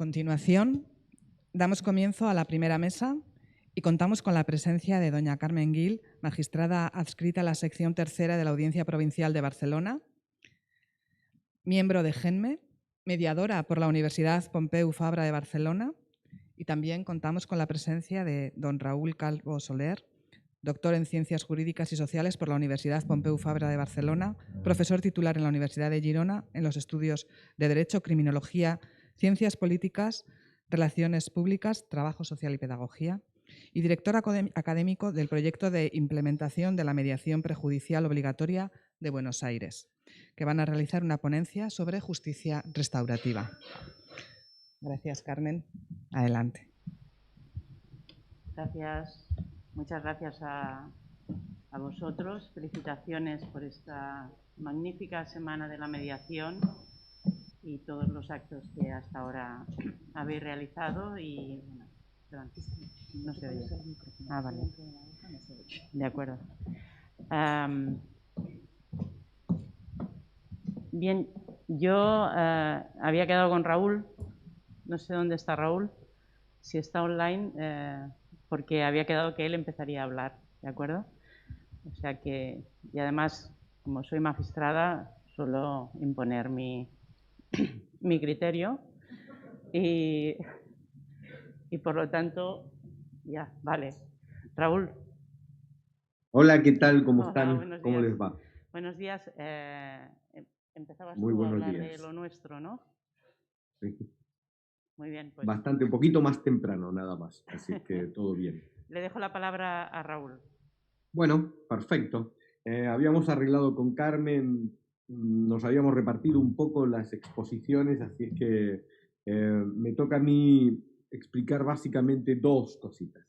continuación, damos comienzo a la primera mesa y contamos con la presencia de doña Carmen Gil, magistrada adscrita a la sección tercera de la Audiencia Provincial de Barcelona, miembro de GENME, mediadora por la Universidad Pompeu Fabra de Barcelona, y también contamos con la presencia de don Raúl Calvo Soler, doctor en Ciencias Jurídicas y Sociales por la Universidad Pompeu Fabra de Barcelona, profesor titular en la Universidad de Girona en los estudios de Derecho, Criminología, Ciencias Políticas, Relaciones Públicas, Trabajo Social y Pedagogía, y director académico del proyecto de implementación de la mediación prejudicial obligatoria de Buenos Aires, que van a realizar una ponencia sobre justicia restaurativa. Gracias, Carmen. Adelante. Gracias. Muchas gracias a vosotros. Felicitaciones por esta magnífica Semana de la Mediación y todos los actos que hasta ahora habéis realizado. Y bueno, no se oye. Ah, vale. De acuerdo. Bien, yo había quedado con Raúl. No sé dónde está Raúl. Si está online, porque había quedado que él empezaría a hablar, ¿de acuerdo? O sea que, y además, como soy magistrada, suelo imponer mi criterio y por lo tanto, ya, vale. Raúl. Hola, ¿qué tal? ¿Cómo están? Buenos ¿Cómo días. les va? Buenos días. Empezabas Muy tú a buenos hablar días. de lo nuestro, ¿no? Sí. Muy bien, pues. Bastante, un poquito más temprano, nada más. Así que todo bien. Le dejo la palabra a Raúl. Bueno, perfecto. Habíamos arreglado con Carmen, nos habíamos repartido un poco las exposiciones, así es que me toca a mí explicar básicamente dos cositas.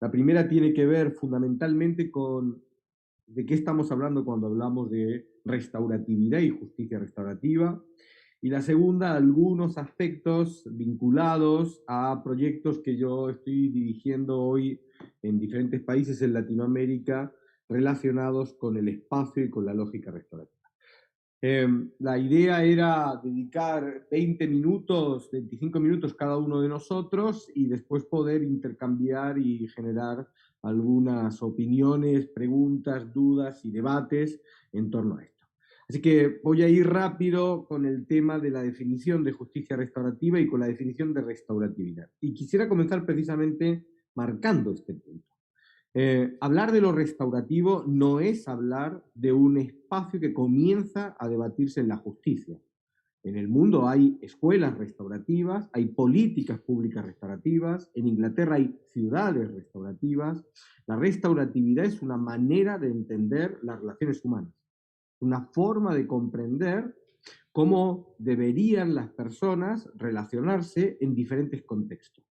La primera tiene que ver fundamentalmente con de qué estamos hablando cuando hablamos de restauratividad y justicia restaurativa. Y la segunda, algunos aspectos vinculados a proyectos que yo estoy dirigiendo hoy en diferentes países en Latinoamérica relacionados con el espacio y con la lógica restaurativa. La idea era dedicar 20 minutos, 25 minutos cada uno de nosotros y después poder intercambiar y generar algunas opiniones, preguntas, dudas y debates en torno a esto. Así que voy a ir rápido con el tema de la definición de justicia restaurativa y con la definición de restauratividad. Y quisiera comenzar precisamente marcando este punto. Hablar de lo restaurativo no es hablar de un espacio que comienza a debatirse en la justicia. En el mundo hay escuelas restaurativas, hay políticas públicas restaurativas, en Inglaterra hay ciudades restaurativas. La restauratividad es una manera de entender las relaciones humanas, una forma de comprender cómo deberían las personas relacionarse en diferentes contextos.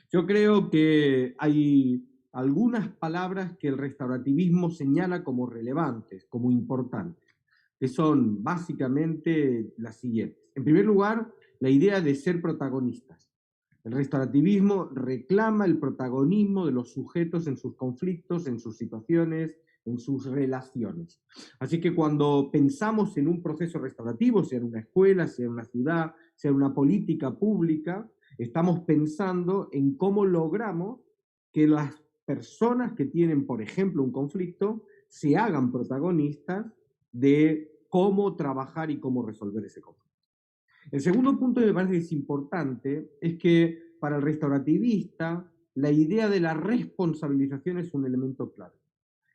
Yo creo que hay algunas palabras que el restaurativismo señala como relevantes, como importantes, que son básicamente las siguientes. En primer lugar, la idea de ser protagonistas. El restaurativismo reclama el protagonismo de los sujetos en sus conflictos, en sus situaciones, en sus relaciones. Así que cuando pensamos en un proceso restaurativo, sea en una escuela, sea en una ciudad, sea en una política pública, estamos pensando en cómo logramos que las personas que tienen, por ejemplo, un conflicto, se hagan protagonistas de cómo trabajar y cómo resolver ese conflicto. El segundo punto que me parece que es importante es que para el restaurativista la idea de la responsabilización es un elemento clave.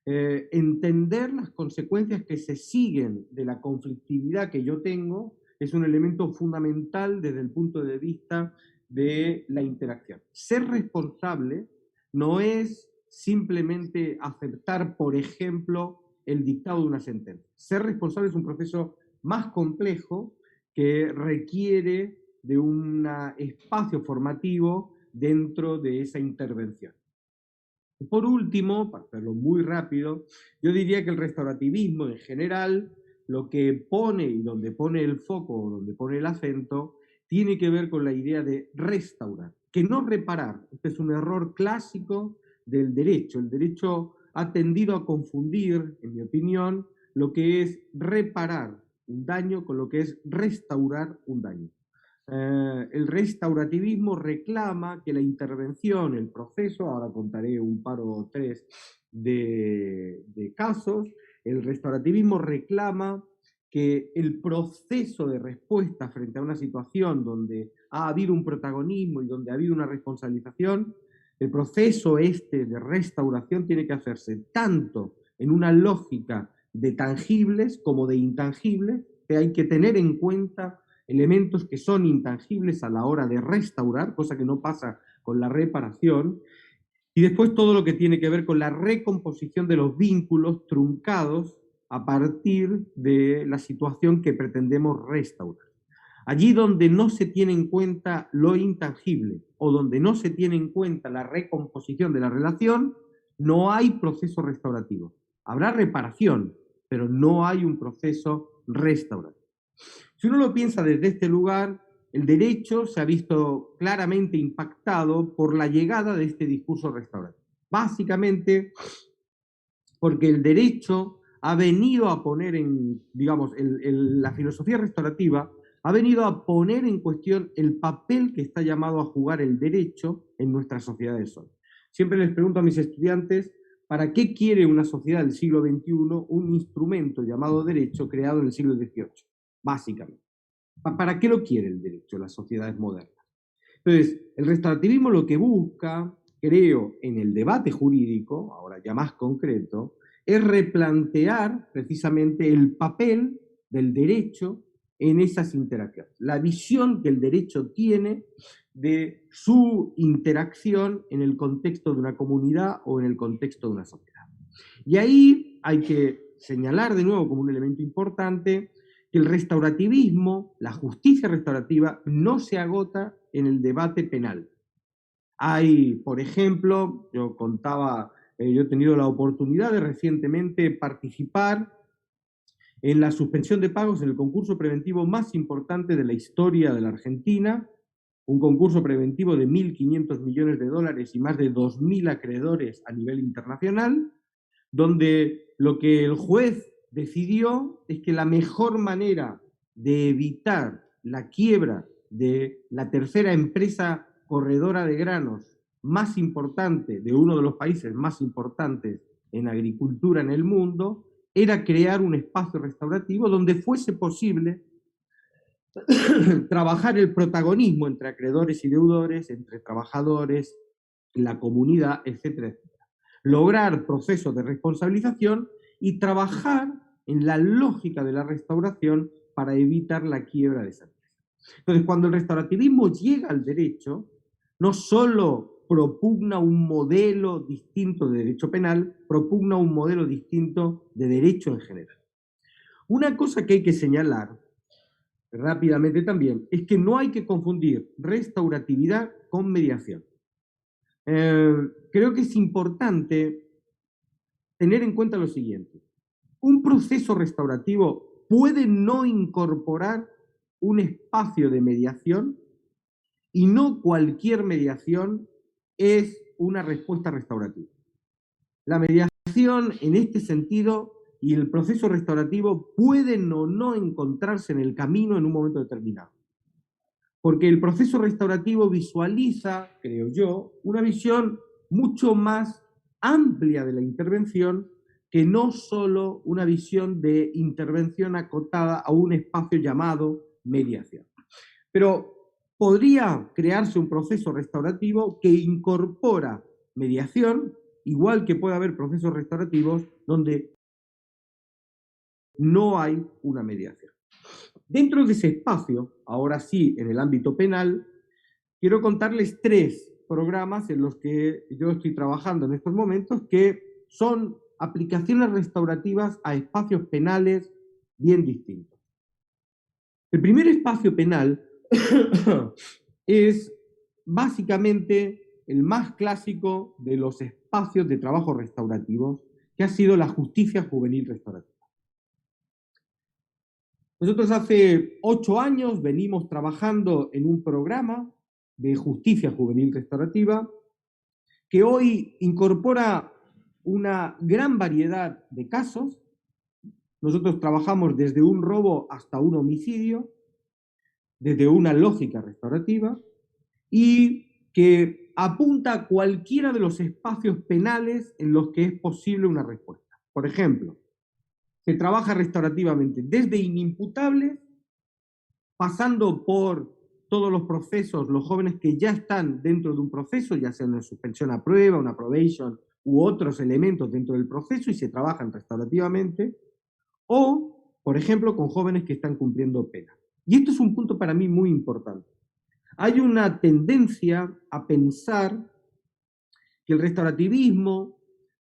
Entender las consecuencias que se siguen de la conflictividad que yo tengo es un elemento fundamental desde el punto de vista de la interacción. Ser responsable no es simplemente aceptar, por ejemplo, el dictado de una sentencia. Ser responsable es un proceso más complejo que requiere de un espacio formativo dentro de esa intervención. Por último, para hacerlo muy rápido, yo diría que el restaurativismo en general, lo que pone y donde pone el foco o donde pone el acento, tiene que ver con la idea de restaurar, que no reparar. Este es un error clásico del derecho. El derecho ha tendido a confundir, en mi opinión, lo que es reparar un daño con lo que es restaurar un daño. el restaurativismo reclama que la intervención, el proceso, ahora contaré un par o tres de casos, el restaurativismo reclama que el proceso de respuesta frente a una situación donde ha habido un protagonismo y donde ha habido una responsabilización, el proceso este de restauración tiene que hacerse tanto en una lógica de tangibles como de intangibles, que hay que tener en cuenta elementos que son intangibles a la hora de restaurar, cosa que no pasa con la reparación, y después todo lo que tiene que ver con la recomposición de los vínculos truncados a partir de la situación que pretendemos restaurar. Allí donde no se tiene en cuenta lo intangible o donde no se tiene en cuenta la recomposición de la relación, no hay proceso restaurativo. Habrá reparación, pero no hay un proceso restaurativo. Si uno lo piensa desde este lugar, el derecho se ha visto claramente impactado por la llegada de este discurso restaurativo. Básicamente porque el derecho ha venido a poner en, digamos, la filosofía restaurativa ha venido a poner en cuestión el papel que está llamado a jugar el derecho en nuestras sociedades hoy. Siempre les pregunto a mis estudiantes, ¿para qué quiere una sociedad del siglo XXI un instrumento llamado derecho creado en el siglo XVIII? Básicamente. ¿Para qué lo quiere el derecho en las sociedades modernas? Entonces, el restaurativismo lo que busca, creo, en el debate jurídico, ahora ya más concreto, es replantear precisamente el papel del derecho en esas interacciones. La visión que el derecho tiene de su interacción en el contexto de una comunidad o en el contexto de una sociedad. Y ahí hay que señalar de nuevo como un elemento importante que el restaurativismo, la justicia restaurativa, no se agota en el debate penal. Hay, por ejemplo, yo he tenido la oportunidad de recientemente participar en la suspensión de pagos en el concurso preventivo más importante de la historia de la Argentina, un concurso preventivo de 1.500 millones de dólares y más de 2.000 acreedores a nivel internacional, donde lo que el juez decidió es que la mejor manera de evitar la quiebra de la tercera empresa corredora de granos más importante, de uno de los países más importantes en agricultura en el mundo, era crear un espacio restaurativo donde fuese posible trabajar el protagonismo entre acreedores y deudores, entre trabajadores, la comunidad, etcétera, etcétera. Lograr procesos de responsabilización y trabajar en la lógica de la restauración para evitar la quiebra de esa empresa. Entonces, cuando el restaurativismo llega al derecho, no solo propugna un modelo distinto de derecho penal, propugna un modelo distinto de derecho en general. Una cosa que hay que señalar rápidamente también es que no hay que confundir restauratividad con mediación. Creo que es importante tener en cuenta lo siguiente. Un proceso restaurativo puede no incorporar un espacio de mediación y no cualquier mediación es una respuesta restaurativa. La mediación en este sentido y el proceso restaurativo pueden o no encontrarse en el camino en un momento determinado. Porque el proceso restaurativo visualiza, creo yo, una visión mucho más amplia de la intervención que no solo una visión de intervención acotada a un espacio llamado mediación. Pero podría crearse un proceso restaurativo que incorpora mediación, igual que puede haber procesos restaurativos donde no hay una mediación. Dentro de ese espacio, ahora sí, en el ámbito penal, quiero contarles 3 programas en los que yo estoy trabajando en estos momentos que son aplicaciones restaurativas a espacios penales bien distintos. El primer espacio penal es básicamente el más clásico de los espacios de trabajo restaurativos, que ha sido la justicia juvenil restaurativa. Nosotros hace 8 años venimos trabajando en un programa de justicia juvenil restaurativa que hoy incorpora una gran variedad de casos. Nosotros trabajamos desde un robo hasta un homicidio, desde una lógica restaurativa y que apunta a cualquiera de los espacios penales en los que es posible una respuesta. Por ejemplo, se trabaja restaurativamente desde inimputables, pasando por todos los procesos, los jóvenes que ya están dentro de un proceso, ya sea una suspensión a prueba, una probation u otros elementos dentro del proceso y se trabajan restaurativamente, o, por ejemplo, con jóvenes que están cumpliendo pena. Y esto es un punto para mí muy importante. Hay una tendencia a pensar que el restaurativismo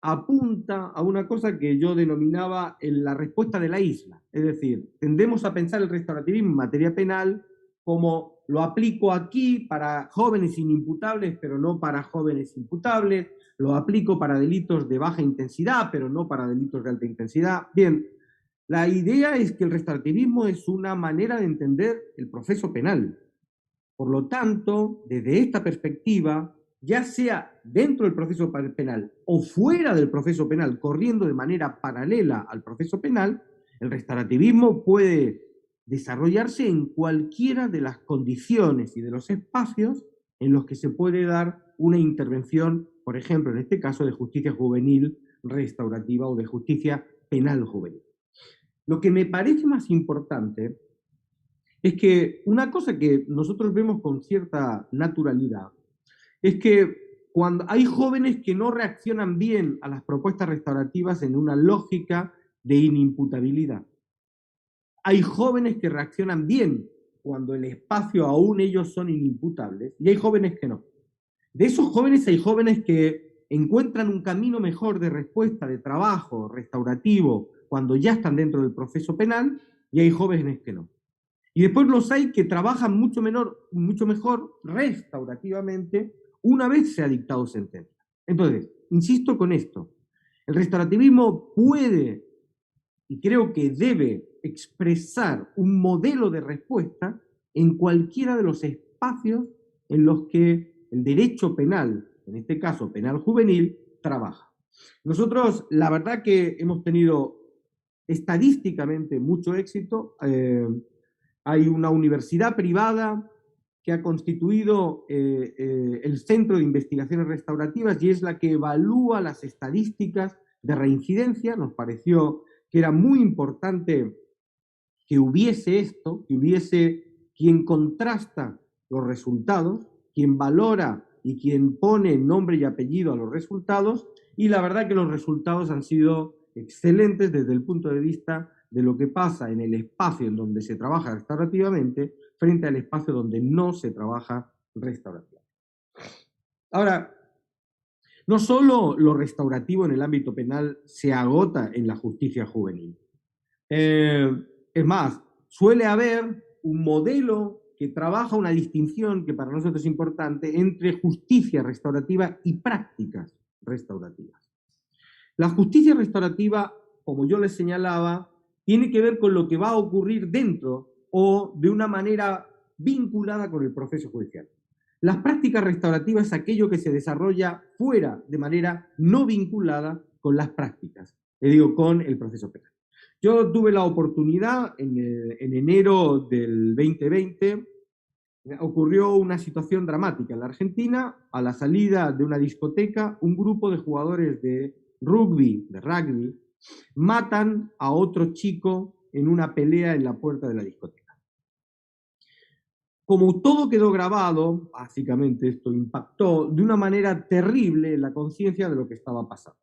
apunta a una cosa que yo denominaba en la respuesta de la isla. Es decir, tendemos a pensar el restaurativismo en materia penal como lo aplico aquí para jóvenes inimputables, pero no para jóvenes imputables, lo aplico para delitos de baja intensidad, pero no para delitos de alta intensidad. Bien, la idea es que el restaurativismo es una manera de entender el proceso penal. Por lo tanto, desde esta perspectiva, ya sea dentro del proceso penal o fuera del proceso penal, corriendo de manera paralela al proceso penal, el restaurativismo puede desarrollarse en cualquiera de las condiciones y de los espacios en los que se puede dar una intervención, por ejemplo, en este caso de justicia juvenil restaurativa o de justicia penal juvenil. Lo que me parece más importante es que una cosa que nosotros vemos con cierta naturalidad es que cuando hay jóvenes que no reaccionan bien a las propuestas restaurativas en una lógica de inimputabilidad. Hay jóvenes que reaccionan bien cuando el espacio aún ellos son inimputables y hay jóvenes que no. De esos jóvenes hay jóvenes que encuentran un camino mejor de respuesta, de trabajo restaurativo cuando ya están dentro del proceso penal y hay jóvenes que no. Y después los hay que trabajan mucho mejor restaurativamente una vez se ha dictado sentencia. Entonces, insisto con esto, el restaurativismo puede y creo que debe expresar un modelo de respuesta en cualquiera de los espacios en los que el derecho penal, en este caso penal juvenil, trabaja. Nosotros, la verdad que hemos tenido estadísticamente mucho éxito. Hay una universidad privada que ha constituido el Centro de Investigaciones Restaurativas y es la que evalúa las estadísticas de reincidencia. Nos pareció que era muy importante que hubiese esto, que hubiese quien contrasta los resultados, quien valora y quien pone nombre y apellido a los resultados, y la verdad que los resultados han sido excelentes desde el punto de vista de lo que pasa en el espacio en donde se trabaja restaurativamente frente al espacio donde no se trabaja restaurativamente. Ahora, no solo lo restaurativo en el ámbito penal se agota en la justicia juvenil. Es más, suele haber un modelo que trabaja una distinción que para nosotros es importante entre justicia restaurativa y prácticas restaurativas. La justicia restaurativa, como yo les señalaba, tiene que ver con lo que va a ocurrir dentro o de una manera vinculada con el proceso judicial. Las prácticas restaurativas es aquello que se desarrolla fuera, de manera no vinculada con las prácticas, con el proceso penal. Yo tuve la oportunidad en enero del 2020, ocurrió una situación dramática en la Argentina. A la salida de una discoteca, un grupo de jugadores de rugby, matan a otro chico en una pelea en la puerta de la discoteca. Como todo quedó grabado, básicamente esto impactó de una manera terrible en la conciencia de lo que estaba pasando.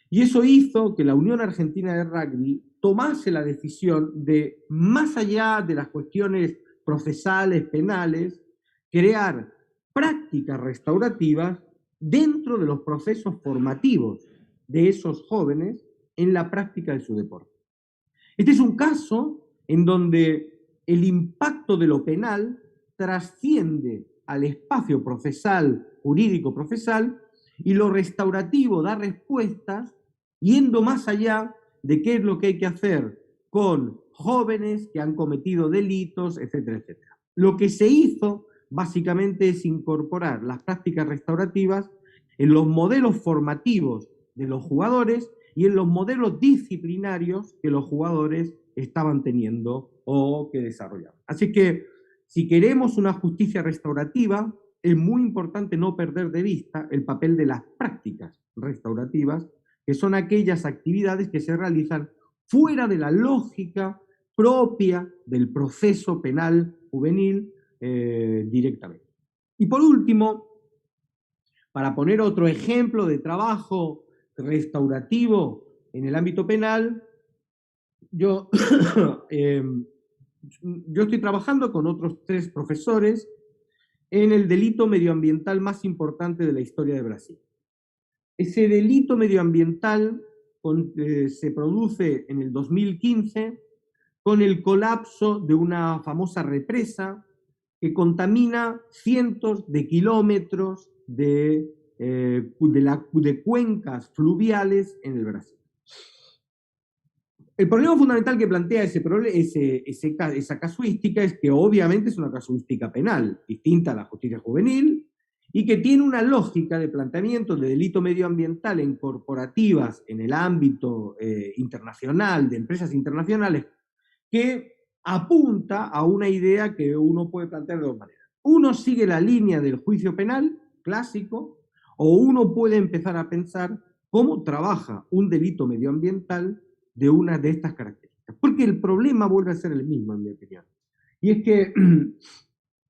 Y eso hizo que la Unión Argentina de Rugby tomase la decisión de, más allá de las cuestiones procesales, penales, crear prácticas restaurativas dentro de los procesos formativos de esos jóvenes en la práctica de su deporte. Este es un caso en donde el impacto de lo penal trasciende al espacio procesal, jurídico procesal, y lo restaurativo da respuestas yendo más allá de qué es lo que hay que hacer con jóvenes que han cometido delitos, etcétera, etcétera. Lo que se hizo básicamente es incorporar las prácticas restaurativas en los modelos formativos de los jugadores y en los modelos disciplinarios que los jugadores estaban teniendo o que desarrollaban. Así que si queremos una justicia restaurativa, es muy importante no perder de vista el papel de las prácticas restaurativas, que son aquellas actividades que se realizan fuera de la lógica propia del proceso penal juvenil directamente. Y por último, para poner otro ejemplo de trabajo restaurativo en el ámbito penal, yo estoy trabajando con otros 3 profesores en el delito medioambiental más importante de la historia de Brasil. Ese delito medioambiental se produce en el 2015 con el colapso de una famosa represa que contamina cientos de kilómetros de cuencas fluviales en el Brasil. El problema fundamental que plantea esa casuística es que obviamente es una casuística penal, distinta a la justicia juvenil, y que tiene una lógica de planteamiento de delito medioambiental en corporativas en el ámbito internacional, de empresas internacionales, que apunta a una idea que uno puede plantear de 2 maneras. Uno sigue la línea del juicio penal clásico, o uno puede empezar a pensar cómo trabaja un delito medioambiental de una de estas características. Porque el problema vuelve a ser el mismo, en mi opinión. Y es que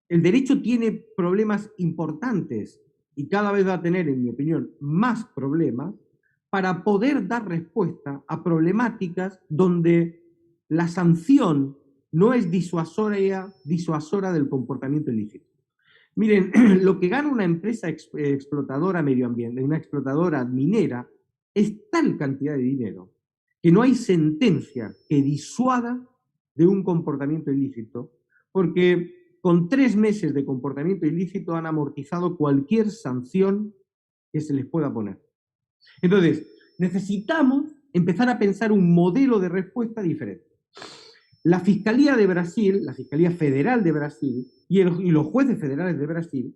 el derecho tiene problemas importantes y cada vez va a tener, en mi opinión, más problemas para poder dar respuesta a problemáticas donde la sanción no es disuasora del comportamiento ilícito. Miren, lo que gana una empresa explotadora medioambiental, una explotadora minera, es tal cantidad de dinero que no hay sentencia que disuada de un comportamiento ilícito, porque con 3 meses de comportamiento ilícito han amortizado cualquier sanción que se les pueda poner. Entonces, necesitamos empezar a pensar un modelo de respuesta diferente. La Fiscalía de Brasil, la Fiscalía Federal de Brasil y los jueces federales de Brasil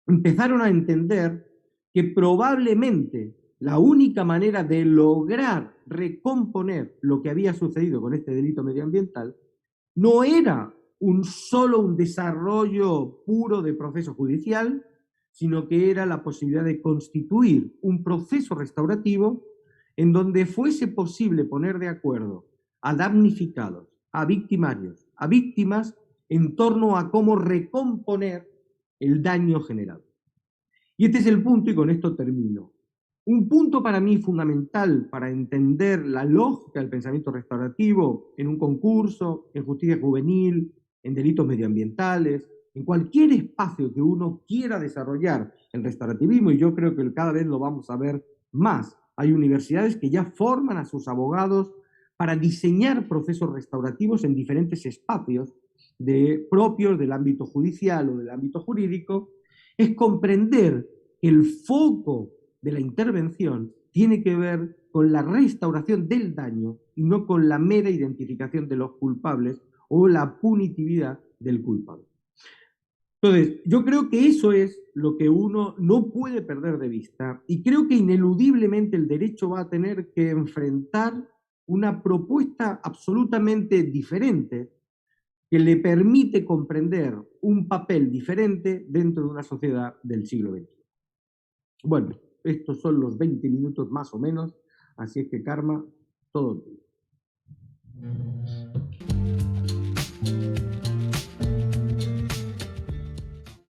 empezaron a entender que probablemente la única manera de lograr recomponer lo que había sucedido con este delito medioambiental no era solo un desarrollo puro de proceso judicial, sino que era la posibilidad de constituir un proceso restaurativo en donde fuese posible poner de acuerdo a damnificados, a victimarios, a víctimas, en torno a cómo recomponer el daño generado. Y este es el punto, y con esto termino. Un punto para mí fundamental para entender la lógica del pensamiento restaurativo en un concurso, en justicia juvenil, en delitos medioambientales, en cualquier espacio que uno quiera desarrollar el restaurativismo, y yo creo que cada vez lo vamos a ver más. Hay universidades que ya forman a sus abogados para diseñar procesos restaurativos en diferentes espacios propios del ámbito judicial o del ámbito jurídico, es comprender que el foco de la intervención tiene que ver con la restauración del daño y no con la mera identificación de los culpables o la punitividad del culpable. Entonces, yo creo que eso es lo que uno no puede perder de vista, y creo que ineludiblemente el derecho va a tener que enfrentar una propuesta absolutamente diferente que le permite comprender un papel diferente dentro de una sociedad del siglo XXI. Bueno, estos son los 20 minutos más o menos, así es que Karma, todo tuyo.